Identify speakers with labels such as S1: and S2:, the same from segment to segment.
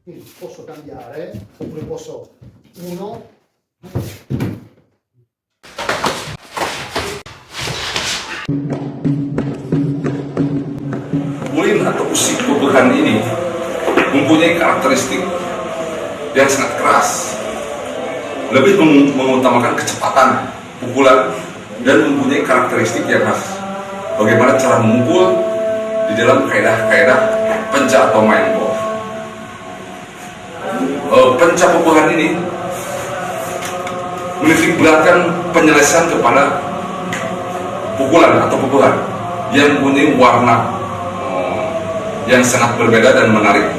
S1: Quindi posso cambiare, oppure posso 1,
S2: Ulin atau usik pukulan ini mempunyai karakteristik yang sangat keras, lebih mengutamakan kecepatan pukulan dan mempunyai karakteristik yang khas. Bagaimana cara memukul di dalam kaidah-kaidah penca atau main golf. Penca pukulan ini menitik beratkan penyelesaian kepada pukulan atau pukulan yang mempunyai warna yang sangat berbeda dan menarik.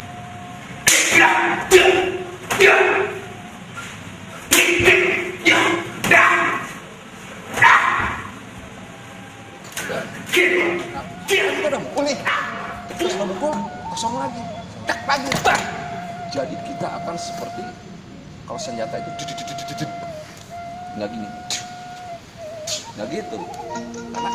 S3: Kita udah mukul nih, terus memukul kosong lagi, tak lagi, bang. Jadi kita akan seperti kalau senjata itu nggak gini, nggak gitu, karena